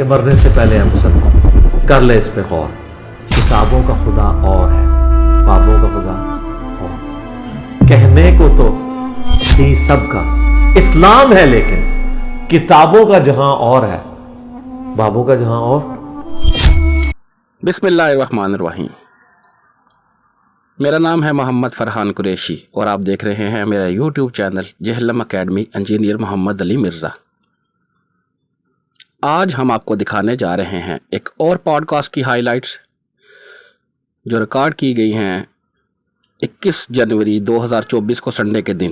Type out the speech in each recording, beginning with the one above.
کہ مرنے سے پہلے ہے مسلمان، کر لے اس پہ غور. کتابوں کا خدا اور ہے، بابوں کا خدا اور. کہنے کو تو ہی سب کا اسلام ہے، لیکن کتابوں کا جہاں اور ہے، بابوں کا جہاں اور. بسم اللہ الرحمن الرحیم. میرا نام ہے محمد فرحان قریشی اور آپ دیکھ رہے ہیں میرا YouTube channel Jhelum academy engineer Muhammad Ali Mirza. آج ہم آپ کو دکھانے جا رہے ہیں ایک اور پوڈ کاسٹ کی ہائی لائٹس جو ریکارڈ کی گئی ہیں 21 جنوری 2024 کو سنڈے کے دن.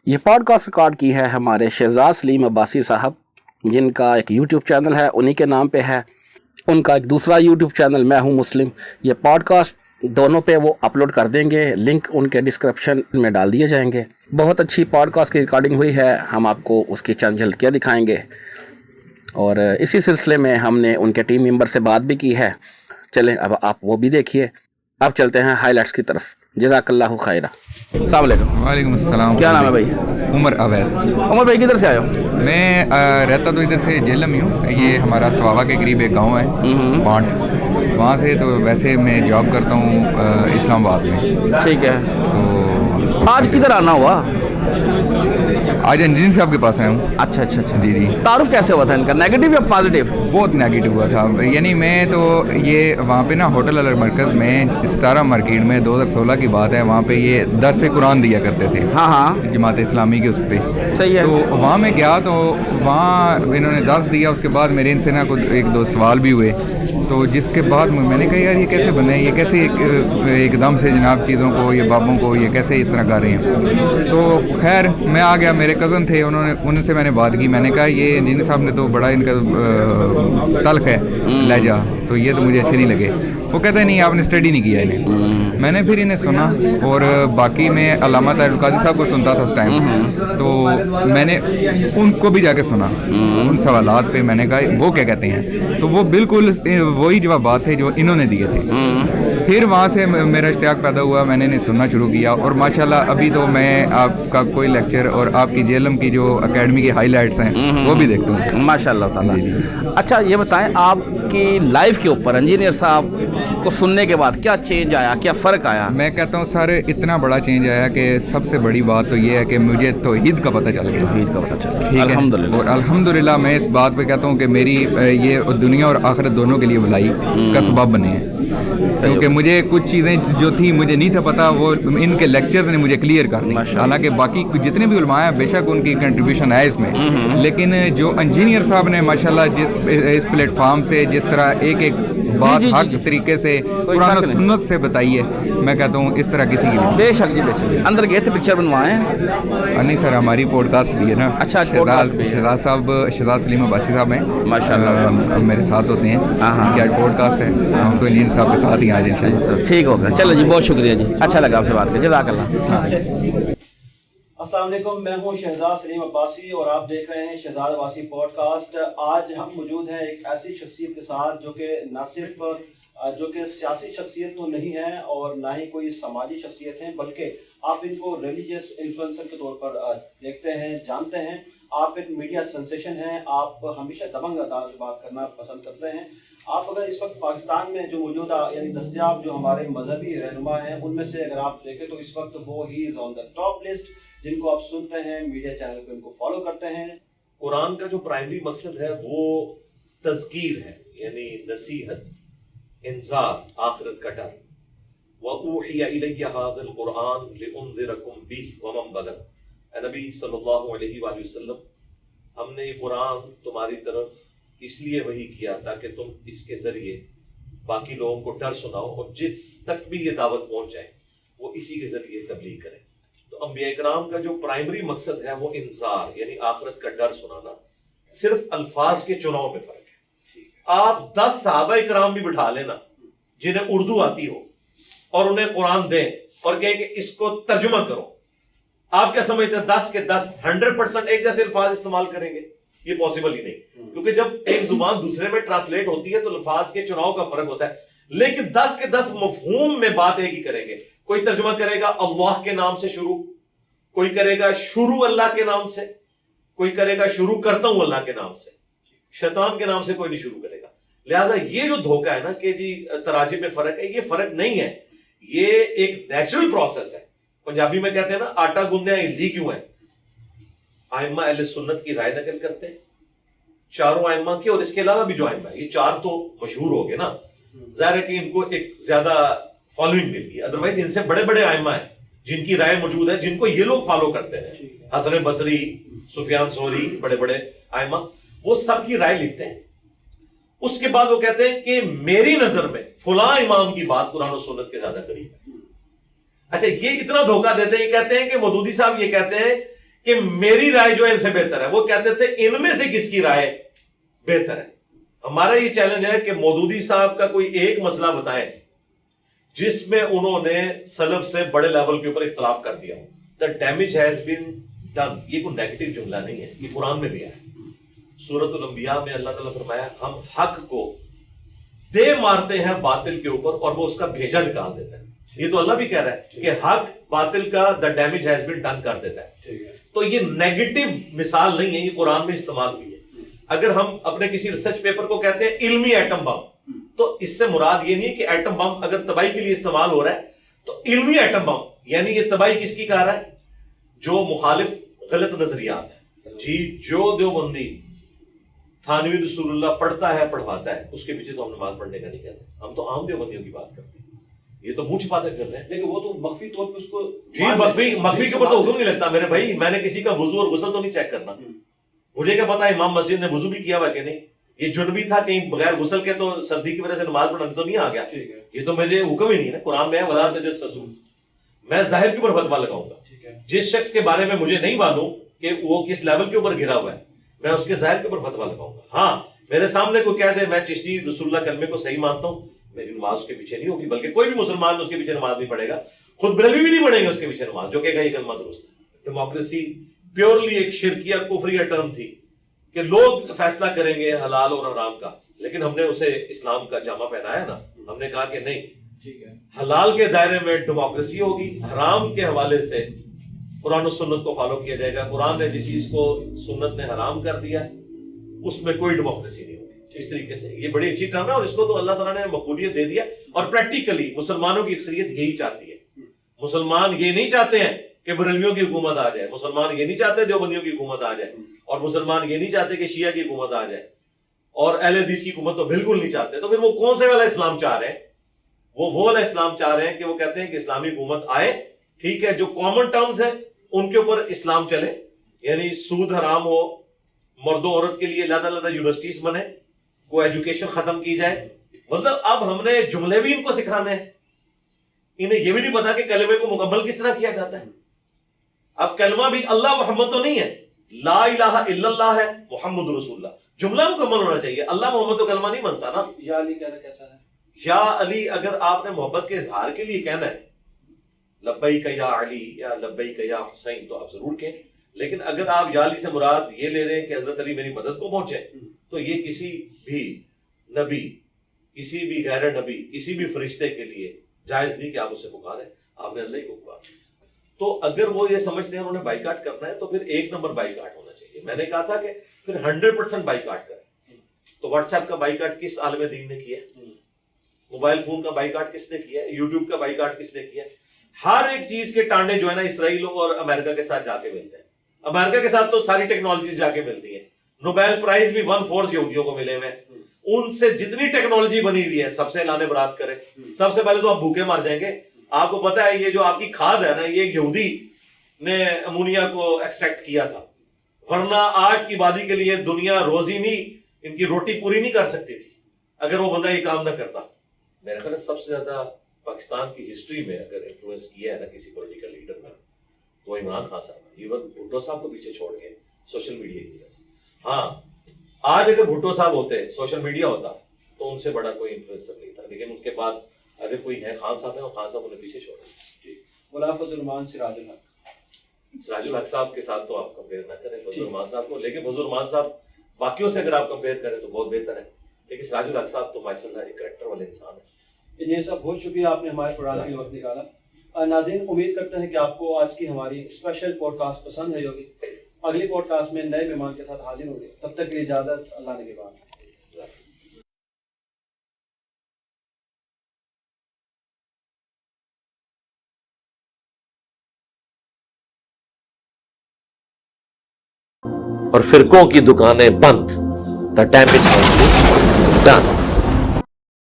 یہ پوڈ کاسٹ ریکارڈ کی ہے ہمارے شہزاد سلیم عباسی صاحب، جن کا ایک یوٹیوب چینل ہے، انہی کے نام پہ ہے. ان کا ایک دوسرا یوٹیوب چینل میں ہوں مسلم. یہ پوڈ کاسٹ دونوں پہ وہ اپلوڈ کر دیں گے، لنک ان کے ڈسکرپشن میں ڈال دیے جائیں گے. بہت اچھی پوڈ کاسٹ کی ریکارڈنگ ہوئی ہے، ہم آپ کو اس کی چند جھلکیاں دکھائیں گے. اور اسی سلسلے میں ہم نے ان کے ٹیم ممبر سے بات بھی کی ہے. چلیں اب آپ وہ بھی دیکھیے. اب چلتے ہیں ہائی لائٹس کی طرف. جزاک اللہ خیرہ. السلام علیکم. وعلیکم السلام. کیا نام ہے بھائی؟ عمر اویس. عمر بھائی کدھر سے آئے ہو؟ میں رہتا تو ادھر سے جہلم ہی ہوں. یہ ہمارا سواوا کے قریب ایک گاؤں ہے پانٹ، وہاں سے. تو ویسے میں جاب کرتا ہوں اسلام آباد میں. ٹھیک ہے. تو آج کدھر آنا ہوا؟ آج انجینئر صاحب کے پاس آیا ہوں. اچھا اچھا اچھا. جی جی. تعارف کیسے ہوا تھا ان کا، نیگیٹو یا پازیٹیو؟ بہت نیگیٹو ہوا تھا. یعنی میں تو یہ وہاں پہ نا ہوٹل الر مرکز میں ستارہ مارکیٹ میں 2016 کی بات ہے، وہاں پہ یہ درس قرآن دیا کرتے تھے. ہاں ہاں، جماعت اسلامی کے اس پہ. صحیح ہے. تو وہاں میں گیا تو وہاں انہوں نے درس دیا. اس کے بعد میرے ان سے نا کچھ ایک دو سوال بھی ہوئے. تو جس کے بعد میں نے کہا یار یہ کیسے بنے، یہ کیسے ایک دم سے جناب چیزوں کو، یہ بابوں کو یہ کیسے اس طرح کر رہے ہیں. تو خیر میں آ گیا، میرے کزن تھے، ان سے میں نے بات کی. میں نے کہا یہ انجینئر صاحب نے تو بڑا ان کا تلخ ہے لہجہ، تو یہ تو مجھے اچھے نہیں لگے. وہ کہتے ہیں نہیں آپ نے اسٹڈی نہیں کیا انہیں. میں نے پھر انہیں سنا، اور باقی میں علامہ طاہر القادری صاحب کو سنتا تھا اس ٹائم. تو میں نے ان کو بھی جا کے سنا ان سوالات پہ. میں نے کہا وہ کیا کہتے ہیں، تو وہ بالکل وہی جوابات تھے جو انہوں نے دیے تھے. پھر وہاں سے میرا اشتیاق پیدا ہوا، میں نے انہیں سننا شروع کیا. اور ماشاءاللہ ابھی تو میں آپ کا کوئی لیکچر اور آپ کی جہلم کی جو اکیڈمی کی ہائی لائٹس ہیں وہ بھی دیکھتا ہوں ماشاءاللہ تعالیٰ. اچھا یہ بتائیں آپ کی لائف کے اوپر انجینئر صاحب کو سننے کے بعد کیا چینج آیا، کیا فرق آیا؟ میں کہتا ہوں سر اتنا بڑا چینج آیا کہ سب سے بڑی بات تو یہ ہے کہ مجھے توحید کا پتہ چل گیا. توحید کا پتہ چل گیا، ٹھیک ہے. الحمدللہ. اور الحمدللہ میں اس بات پہ کہتا ہوں کہ میری یہ دنیا اور آخرت دونوں کے لیے بھلائی کا سبب بنے ہیں. کیونکہ مجھے کچھ چیزیں جو تھیں مجھے نہیں تھا پتہ، وہ ان کے لیکچرز نے مجھے کلیئر کر دی. حالانکہ باقی جتنے بھی علماء ہیں بے شک ان کی کنٹریبیوشن ہے اس میں، لیکن جو انجینئر صاحب نے ماشاءاللہ جس اس پلیٹ فارم سے جس طرح ایک ایک بات حق طریقے سے قرآن و سنت سے بتائی ہے، میں کہتا ہوں اس طرح کسی کے لیے. بے شک جی، بے شک. اندر گئے تھے پکچر بنوائے؟ نہیں سر، ہماری پوڈ کاسٹ بھی ہے نا. اچھا، شہزاد صاحب، شہزاد سلیم عباسی صاحب ہیں ماشاءاللہ، میرے ساتھ ہوتے ہیں. کیا پوڈ کاسٹ ہے، ہم تو انجینئر صاحب کے ساتھ ہی آج انشاءاللہ. ٹھیک ہوگا. چلو جی، بہت شکریہ جی، اچھا لگا آپ سے بات کر. جزاک اللہ. السلام علیکم، میں ہوں شہزاد سلیم عباسی اور آپ دیکھ رہے ہیں شہزاد عباسی پوڈ کاسٹ. آج ہم موجود ہیں ایک ایسی شخصیت کے ساتھ جو کہ نہ صرف جو کہ سیاسی شخصیت تو نہیں ہے اور نہ ہی کوئی سماجی شخصیت ہے، بلکہ آپ ان کو ریلیجیس انفلوئنسر کے طور پر دیکھتے ہیں، جانتے ہیں. آپ ایک میڈیا سنسیشن ہیں، آپ ہمیشہ دبنگ انداز میں بات کرنا پسند کرتے ہیں. آپ اگر اس وقت پاکستان میں جو موجودہ یعنی دستیاب جو ہمارے مذہبی رہنما ہیں ان میں سے اگر آپ دیکھیں تو اس وقت وہ ہی از آن دا ٹاپ لسٹ، جن کو آپ سنتے ہیں، میڈیا چینل پہ ان کو فالو کرتے ہیں. قرآن کا جو پرائمری مقصد ہے وہ تذکیر ہے، یعنی نصیحت، انذار، آخرت کا ڈر. وَأُوحِيَ إِلَيَّ هَذَا الْقُرْآنُ لِأُنذِرَكُم بِهِ وَمَن بَلَغَ. اے نبی صلی اللہ علیہ وآلہ وسلم، ہم نے یہ قرآن تمہاری طرف اس لیے وحی کیا تاکہ تم اس کے ذریعے باقی لوگوں کو ڈر سناؤ، اور جس تک بھی یہ دعوت پہنچ جائے وہ اسی کے ذریعے تبلیغ کریں. تو انبیاء کرام کا جو پرائمری مقصد ہے وہ انذار یعنی آخرت کا ڈر سنانا. صرف الفاظ کے چناؤ میں فرق ہے. آپ 10 صحابہ کرام بھی بٹھا لینا جنہیں اردو آتی ہو اور انہیں قرآن دیں اور کہیں کہ اس کو ترجمہ کرو، آپ کیا سمجھتے ہیں 10 کے 10 100% ایک جیسے الفاظ استعمال کریں گے؟ یہ پاسبل ہی نہیں، کیونکہ جب ایک زبان دوسرے میں ٹرانسلیٹ ہوتی ہے تو الفاظ کے چناؤ کا فرق ہوتا ہے. لیکن 10 کے 10 مفہوم میں بات ایک ہی کریں گے. کوئی ترجمہ کرے گا اللہ کے نام سے شروع، کوئی کرے گا شروع اللہ کے نام سے، کوئی کرے گا شروع کرتا ہوں اللہ کے نام سے. शैतान के नाम से कोई नहीं शुरू करेगा। लिहाजा ये जो धोखा है ना कि जी तराजी में फर्क है, ये फर्क नहीं है, ये एक नेचुरल प्रोसेस है। पंजाबी में कहते हैं ना आटा गूंदना हिल्दी क्यों है? आइम्मा अहले सुन्नत की राय नकल करते हैं, चारों आइम्मा की, और इसके अलावा भी जो आइम्मा, ये चार तो मशहूर हो गए ना, जाहिर है कि इनको एक ज्यादा फॉलोइंग मिल गई। अदरवाइज इनसे बड़े बड़े आइम्मा हैं जिनकी राय मौजूद है, जिनको ये लोग फॉलो करते हैं, हसन बसरी, सुफियान सोरी, बड़े बड़े आइम्मा, वो सबकी राय लिखते हैं। उसके बाद वो कहते हैं कि मेरी नजर में फलां इमाम की बात कुरान और सुन्नत के ज्यादा करीब है। अच्छा, ये इतना धोखा देते हैं, कहते हैं कि मौदूदी साहब ये कहते हैं कि मेरी राय जो है इनसे बेहतर है। वो कहते थे इनमें से किसकी राय बेहतर है। हमारा ये चैलेंज है कि मौदूदी साहब का कोई एक मसला बताएं जिसमें उन्होंने सलफ से बड़े लेवल के ऊपर इख्तलाफ कर दिया। The damage has been done. ये कोई नेगेटिव जुमला नहीं है, ये कुरान में भी है। सूरतुल अंबिया में अल्लाह ताला फरमाया हम हक को दे मारते हैं बातिल के ऊपर और वो उसका भेजा निकाल देता है। ये तो अल्लाह भी कह रहा है कि हक बातिल का the damage has been done कर देता है। तो ये नेगेटिव मिसाल नहीं है, ये कुरान में इस्तेमाल हुई है। अगर हम अपने किसी रिसर्च पेपर को कहते हैं इल्मी एटम बम, तो इससे मुराद ये नहीं है कि एटम बम अगर तबाही के लिए इस्तेमाल हो रहा है तो इल्मी एटम बम, यानी ये तबाही किसकी कर रहा है? जो मुखालिफ गलत नजरियात है। जी, जो देवबंदी थानवी रसूलुल्लाह पढ़ता है पढ़वाता है उसके पीछे तो हम नमाज पढ़ने का नहीं कहते, हम तो आम देवबंदियों की बात करते हैं। ये तो मुंह छिपाते कर रहे हैं, लेकिन वो तो मख्फी तौर पे उसको जी मख्फी के ऊपर तो हुक्म नहीं लगता मेरे भाई। मैंने किसी का वुजू और गुस्ल तो नहीं चेक करना, मुझे क्या पता इमाम मस्जिद ने वुजू भी किया हुआ कि नहीं, ये जुनबी था कहीं बगैर गुस्ल के तो सर्दी की वजह से नमाज पढ़ने तो नहीं आ गया। ये तो मेरे हुक्म ही नहीं है, कुरान में है वला तजस्ससू। मैं जाहिर के ऊपर फतवा लगाऊंगा। जिस शख्स के बारे में मुझे नहीं मालूम कि वो किस लेवल के ऊपर गिरा हुआ है, मैं उसके जाहिर के ऊपर फतवा लगाऊंगा। हाँ, मेरे सामने कोई कह दे मैं चिश्ती रसूलुल्लाह कलमे को सही मानता हूँ, मेरी नमाज उसके पीछे नहीं होगी, बल्कि कोई भी मुसलमान उसके पीछे नमाज नहीं पढ़ेगा, खुद बरेलवी भी नहीं पढ़ेंगे उसके पीछे नमाज, जो कहेगा ये कलमा दुरुस्त है। डेमोक्रेसी प्योरली एक शिरकिया कुफरिया टर्म थी कि लोग फैसला करेंगे हलाल और हराम का, लेकिन हमने उसे इस्लाम का जामा पहनाया ना। हमने कहा कि नहीं, ठीक है, हलाल के दायरे में डेमोक्रेसी होगी, हराम के हवाले से कुरान और सुन्नत को फॉलो किया जाएगा। कुरान ने जिस चीज को सुन्नत ने हराम कर दिया उसमें कोई डेमोक्रेसी नहीं होगी। इस तरीके से ये बड़ी अच्छी टर्म है और इसको तो अल्लाह ताला ने मकबूलियत दे दिया। और प्रैक्टिकली मुसलमानों की अक्सरियत यही चाहती है। मुसलमान ये नहीं चाहते हैं कि बरेलवियों की हुकूमत आ जाए, मुसलमान ये नहीं चाहते देवबंदियों की हुकूमत आ जाए, और मुसलमान ये नहीं चाहते कि शिया की हुकूमत आ जाए, और अहले हदीस की हुकूमत तो बिल्कुल नहीं चाहते। तो फिर वो कौन से वाला इस्लाम चाह रहे हैं? वो वाला इस्लाम चाह रहे हैं कि वो कहते हैं कि इस्लामी हुकूमत आए, ठीक है, जो कॉमन टर्म्स है उनके ऊपर इस्लाम चले, यानी सूद हराम हो, मर्दों औरत के लिए अलग-अलग यूनिवर्सिटीज बने, को एजुकेशन खत्म की जाए। मतलब अब हमने जुमले भी इनको सिखाने हैं, इन्हें यह भी नहीं पता कि कलमे को मुकम्मल किस तरह किया जाता है। अब कलमा भी अल्लाह मोहम्मद तो नहीं है, ला इलाहा इल्लल्लाह है, मोहम्मद रसूलुल्लाह, जुमला मुकम्मल होना चाहिए। अल्लाह मोहम्मद तो कलमा नहीं बनता ना। या अली कहना कैसा है? या अली अगर आपने मोहब्बत के इजहार के लिए कहना है, लब्बैक या अली या लब्बैक या हुसैन, तो आप जरूर कहें। लेकिन अगर आप या अली से मुराद ये ले रहे हैं कि हजरत अली मेरी मदद को पहुंचे, तो ये किसी भी नबी, किसी भी गैर नबी, किसी भी फरिश्ते के लिए जायज नहीं कि आप उसे पुकारें। आपने अल्लाह को पुकारा। तो अगर वो ये समझते हैं उन्होंने बाइकाट करना है, तो फिर एक नंबर बाइकाट होना चाहिए। मैंने कहा था कि फिर 100% बाइकाट करें। तो व्हाट्सएप का बाइकाट किस आलम दीन ने किया? मोबाइल फोन का बाइकाट किसने किया? यूट्यूब का बाइकाट किसने किया? हर एक चीज के टांडे जो है ना इसराइल और अमेरिका के साथ जाके मिलते हैं। अमेरिका के साथ तो सारी टेक्नोलॉजी जाके मिलती है। नोबेल प्राइज भी 1/4 यहूदियों को मिले हुए। उनसे जितनी टेक्नोलॉजी बनी हुई है सबसे लाने बरात करें। सबसे पहले तो आप भूखे मर जाएंगे। आपको पता है ये जो आपकी खाद है ना, ये यहूदी ने अमोनिया को एक्सट्रैक्ट किया था, वरना आज की आबादी के लिए दुनिया रोजी नहीं, इनकी रोटी पूरी नहीं कर सकती थी अगर वो बंदा ये काम ना करता। मेरे ख्याल सबसे ज्यादा पाकिस्तान की हिस्ट्री में अगर इन्फ्लुएंस किया है ना किसी पॉलिटिकल लीडर ने, तो इमरान खान साहब, इवन भुट्टो साहब को पीछे छोड़ के सोशल मीडिया की वजह से। हाँ, आज अगर भुट्टो साहब होते, सोशल मीडिया होता, तो उनसे बड़ा कोई इन्फ्लुएंसर नहीं था। लेकिन उनके बाद अगर कोई है खान साहब है, और खान साहब उन्हें पीछे छोड़ा। मुल्ला फजल रहमान सिराजुल हक साहब के साथ तो आप कंपेयर ना करें फजल रहमान साहब को, लेकिन फजल रहमान साहब बाकियों से अगर आप कंपेयर करें तो बहुत बेहतर है। लेकिन सिराजुल हक साहब तो माशाल्लाह एक कैरेक्टर वाले इंसान है। इंजीनियर साहब बहुत शुक्रिया, आपने हमारे प्रोग्राम के लिए वक्त निकाला। नाज़रीन, उम्मीद करते हैं कि आपको आज की हमारी स्पेशल पॉडकास्ट पसंद आई होगी। اگلی پوڈ کاسٹ میں نئے مہمان کے ساتھ حاضر ہوں گے. تب تک کے لیے اجازت. اللہ نگہبان. اور فرقوں کی دکانیں بند. The damage has been done.